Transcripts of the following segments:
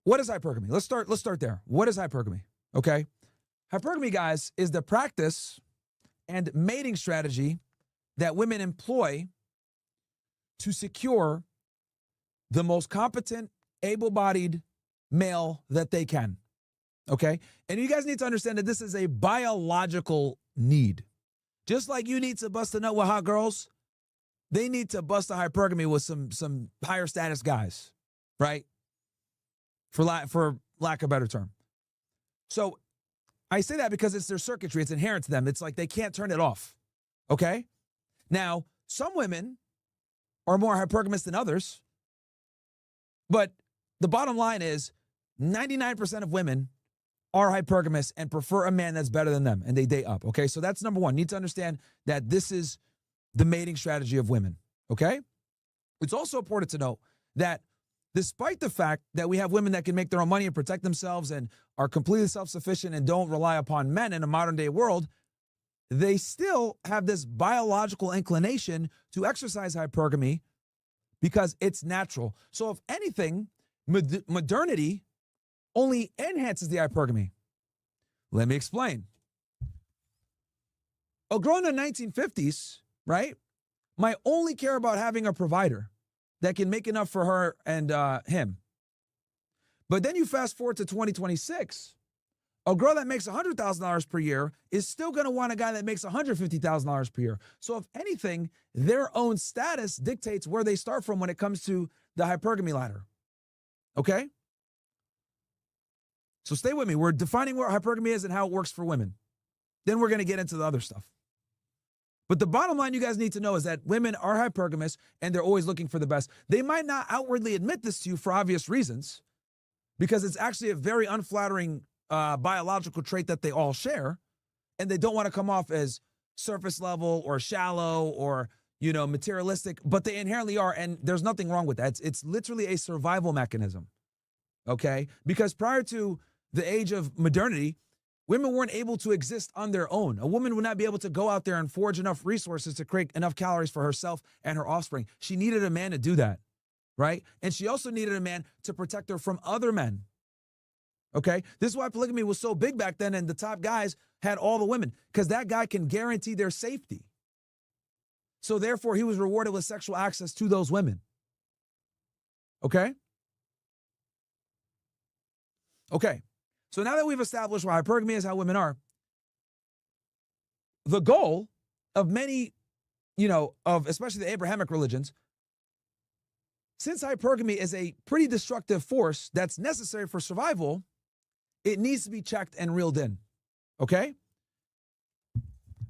what is hypergamy? Let's start there. What is hypergamy? Okay. Hypergamy, guys, is the practice and mating strategy that women employ to secure the most competent, able-bodied male that they can. Okay? And you guys need to understand that this is a biological need. Just like you need to bust a nut with hot girls, they need to bust a hypergamy with some higher status guys, right? For lack of a better term. So I say that because it's their circuitry. It's inherent to them. It's like they can't turn it off. Okay? Now, some women are more hypergamous than others, but the bottom line is 99% of women are hypergamous and prefer a man that's better than them, and they date up. Okay? So that's number one. You need to understand that this is the mating strategy of women. Okay? It's also important to note that despite the fact that we have women that can make their own money and protect themselves and are completely self-sufficient and don't rely upon men in a modern day world, they still have this biological inclination to exercise hypergamy because it's natural. So if anything, modernity only enhances the hypergamy. Let me explain. A girl in the 1950s, right, might only care about having a provider that can make enough for her and him. But then you fast forward to 2026, a girl that makes $100,000 per year is still going to want a guy that makes $150,000 per year. So if anything, their own status dictates where they start from when it comes to the hypergamy ladder. Okay? So stay with me. We're defining what hypergamy is and how it works for women. Then we're going to get into the other stuff. But the bottom line you guys need to know is that women are hypergamous and they're always looking for the best. They might not outwardly admit this to you for obvious reasons, because it's actually a very unflattering biological trait that they all share, and they don't want to come off as surface level or shallow or, materialistic, but they inherently are, and there's nothing wrong with that. It's literally a survival mechanism, okay? Because prior to the age of modernity, women weren't able to exist on their own. A woman would not be able to go out there and forge enough resources to create enough calories for herself and her offspring. She needed a man to do that, right? And she also needed a man to protect her from other men. Okay? This is why polygamy was so big back then, and the top guys had all the women, because that guy can guarantee their safety. So therefore, he was rewarded with sexual access to those women. Okay? Okay. So now that we've established what hypergamy is, how women are, the goal of many, of especially the Abrahamic religions, since hypergamy is a pretty destructive force that's necessary for survival, it needs to be checked and reeled in, okay?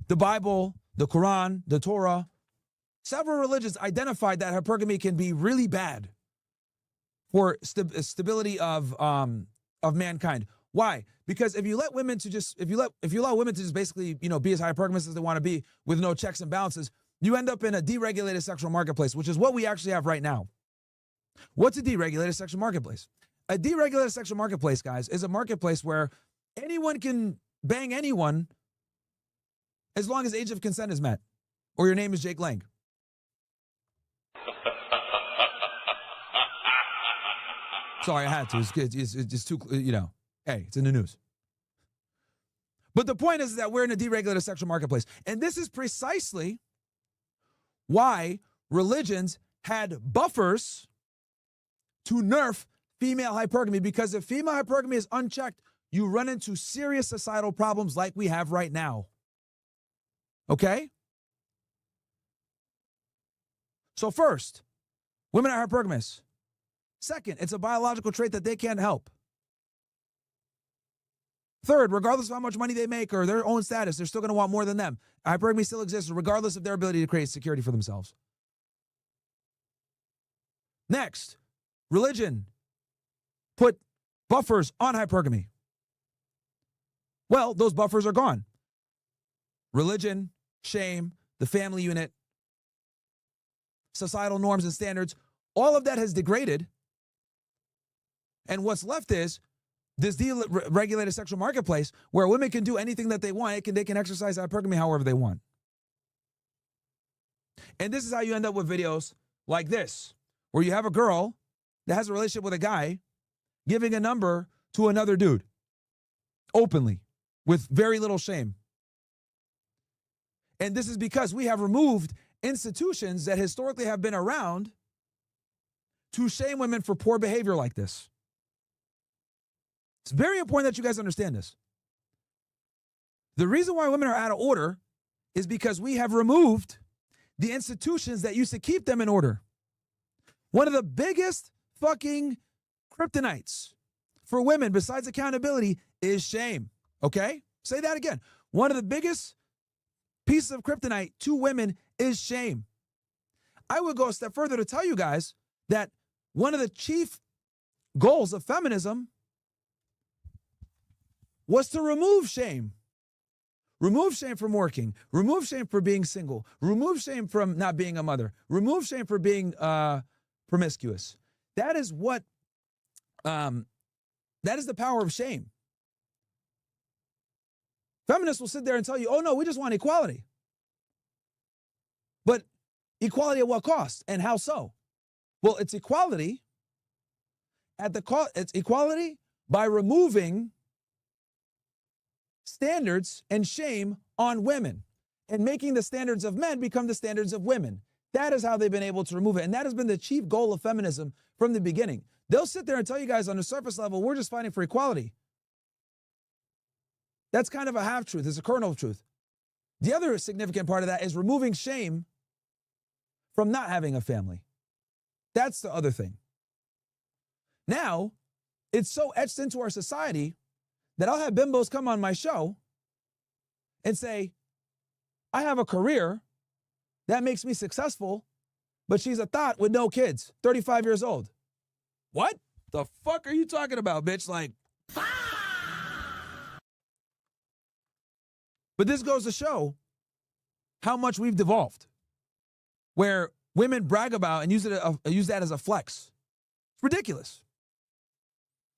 The Bible, the Quran, the Torah, several religions identified that hypergamy can be really bad for stability of mankind. Why? Because if you let women to just, if you allow women to just basically, be as hypergamous as they want to be with no checks and balances, you end up in a deregulated sexual marketplace, which is what we actually have right now. What's a deregulated sexual marketplace? A deregulated sexual marketplace, guys, is a marketplace where anyone can bang anyone as long as age of consent is met, or your name is Jake Lang. Sorry, I had to. It's just too, hey, it's in the news. But the point is that we're in a deregulated sexual marketplace. And this is precisely why religions had buffers to nerf female hypergamy, because if female hypergamy is unchecked, you run into serious societal problems like we have right now. Okay? So first, women are hypergamous. Second, it's a biological trait that they can't help. Third, regardless of how much money they make or their own status, they're still going to want more than them. Hypergamy still exists regardless of their ability to create security for themselves. Next, religion put buffers on hypergamy. Well, those buffers are gone. Religion, shame, the family unit, societal norms and standards, all of that has degraded. And what's left is this deregulated sexual marketplace where women can do anything that they want. They can exercise hypergamy however they want. And this is how you end up with videos like this, where you have a girl that has a relationship with a guy, giving a number to another dude openly with very little shame. And this is because we have removed institutions that historically have been around to shame women for poor behavior like this. It's very important that you guys understand this. The reason why women are out of order is because we have removed the institutions that used to keep them in order. One of the biggest fucking kryptonites for women, besides accountability, is shame. Okay? Say that again. One of the biggest pieces of kryptonite to women is shame. I would go a step further to tell you guys that one of the chief goals of feminism was to remove shame. Remove shame from working. Remove shame for being single. Remove shame from not being a mother. Remove shame for being promiscuous. That is what, that is the power of shame. Feminists will sit there and tell you, oh no, we just want equality. But equality at what cost? And how so? Well, it's equality at the cost. It's equality by removing standards and shame on women and making the standards of men become the standards of women. That is how they've been able to remove it. And that has been the chief goal of feminism from the beginning. They'll sit there and tell you guys on the surface level, we're just fighting for equality. That's kind of a half truth. It's a kernel of truth. The other significant part of that is removing shame from not having a family. That's the other thing. Now, it's so etched into our society that I'll have bimbos come on my show and say, I have a career that makes me successful, but she's a thought with no kids, 35 years old. What the fuck are you talking about, bitch? Like, but this goes to show how much we've devolved, where women brag about and use that as a flex. It's ridiculous.